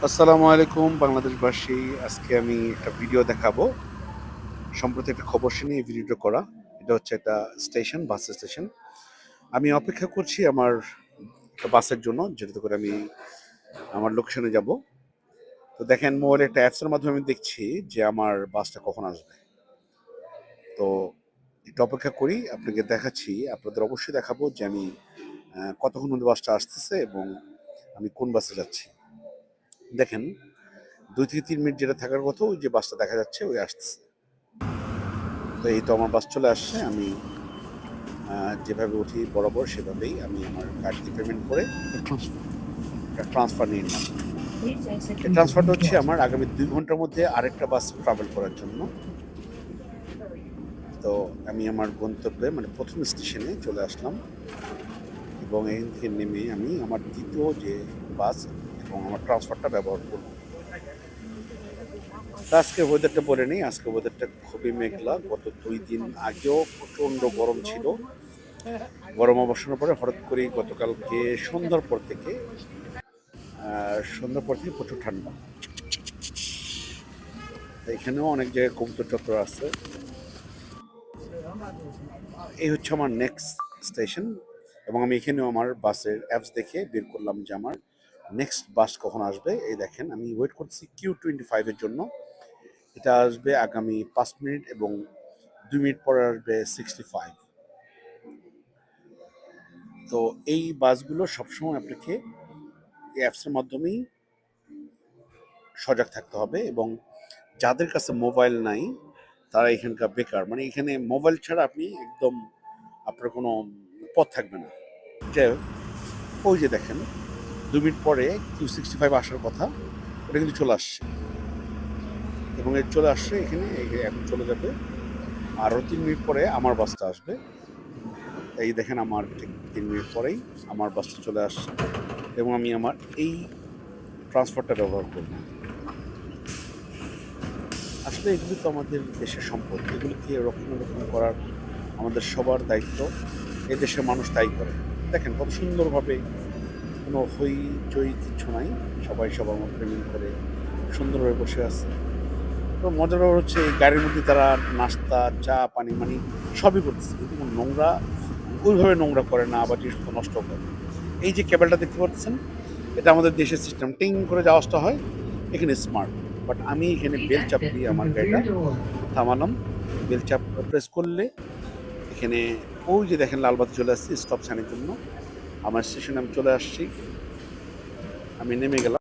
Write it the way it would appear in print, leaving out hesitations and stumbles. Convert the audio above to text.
আসসালামু আলাইকুম বাংলাদেশবাসী। আজকে আমি একটা ভিডিও দেখাবো। সম্প্রতি একটা খবর শুনে এই ভিডিওটা করা। এটা হচ্ছে একটা স্টেশন, বাস স্টেশন। আমি অপেক্ষা করছি আমার একটা বাসের জন্য, যেটাতে করে আমি আমার লোকেশনে যাব। তো দেখেন, মোবাইলে একটা অ্যাপসের মাধ্যমে আমি দেখছি যে আমার বাসটা কখন আসবে। তো একটু অপেক্ষা করি, আপনাকে দেখাচ্ছি। আপনাদের অবশ্যই দেখাবো যে আমি কতক্ষণ মধ্যে বাসটা আসতেছে এবং আমি কোন বাসে যাচ্ছি। দেখেন, 2 থেকে 3 মিনিট যেটা থাকার কথা, ওই যে বাসটা দেখা যাচ্ছে ওই আসতেছে। তো এই তো আমার বাস চলে আসছে। আমি যেভাবে উঠি বরাবর সেভাবেই আমি আমার কার্ডটি পেমেন্ট করে একটা ট্রান্সফার নিয়ে নিলাম। এই ট্রান্সফারটা হচ্ছে আমার আগামী 2 ঘন্টার মধ্যে আরেকটা বাস ট্রাভেল করার জন্য। তো আমি আমার গন্তব্যে মানে প্রথম স্টেশনে চলে আসলাম এবং এখান থেকে নেমে আমি আমার দ্বিতীয় যে বাস এবং আমার ট্রান্সফারটা ব্যবহার করব। তা আজকের ওয়েদারটা বলে নেই। আজকের ওয়েদারটা খুবই মেঘলা। গত 2 দিন আগেও প্রচণ্ড গরম ছিল। গরম অবসানের পরে হঠাৎ করেই গতকালকে সন্ধ্যার পর থেকে প্রচুর ঠান্ডা। এখানেও অনেক জায়গায় কবুতর চত্বর আছে। এই হচ্ছে আমার নেক্সট স্টেশন এবং আমি এখানেও আমার বাসের অ্যাপস দেখে বের করলাম যে আমার নেক্সট বাস কখন আসবে। এই দেখেন, আমি ওয়েট করছি Q25-এর জন্য। এটা আসবে আগামী 5 মিনিট এবং 2 মিনিট পরে আসবে 65। তো এই বাসগুলো সবসময় আপনাকে এই অ্যাপসের মাধ্যমেই সজাগ থাকতে হবে এবং যাদের কাছে মোবাইল নাই তারা এখানকার বেকার। মানে এখানে মোবাইল ছাড়া আপনি একদম আপনার কোনো পথ থাকবে না। যাই হোক, ওই যে দেখেন 2 মিনিট পরে Q65 আসার কথা, ওটা কিন্তু চলে আসছে এবং এর চলে আসছে এখানে। এখন চলে যাবে। আরও 3 মিনিট পরে আমার বাসটা আসবে। এই দেখেন, আমার ঠিক 3 মিনিট পরেই আমার বাসটা চলে আসছে এবং আমি আমার এই ট্রান্সফারটা ব্যবহার করব। আসলে এগুলি তো আমাদের দেশের সম্পদ। এগুলিকে রক্ষণাবেক্ষণ করার আমাদের সবার দায়িত্ব। এ দেশের মানুষ তাই করে। দেখেন কত সুন্দরভাবে, কোনো হইচই কিচ্ছু নাই। সবাই সবার মতো পেমেন্ট করে সুন্দরভাবে বসে আছে। তো মজার ব্যাপার হচ্ছে এই গাড়ির মধ্যে তারা নাস্তা, চা, পানি মানে সবই করতেছে, কিন্তু কোনো নোংরা ওইভাবে নোংরা করে না, আবার জিনিসপত্র নষ্ট করে। এই যে কেবলটা দেখতে পাচ্ছেন, এটা আমাদের দেশের সিস্টেম। টিং করে যে আওয়াজটা হয়, এখানে স্মার্ট। বাট আমি এখানে বেল চাপ দিয়ে আমার গাড়িটা থামালাম। বেল চাপ প্রেস করলে এখানে ওই যে দেখেন লাল বাতি চলে আসছে স্টপ সাইনের জন্য। আমার স্টেশনে আমি চলে আসছি। আমি নেমে গেলাম।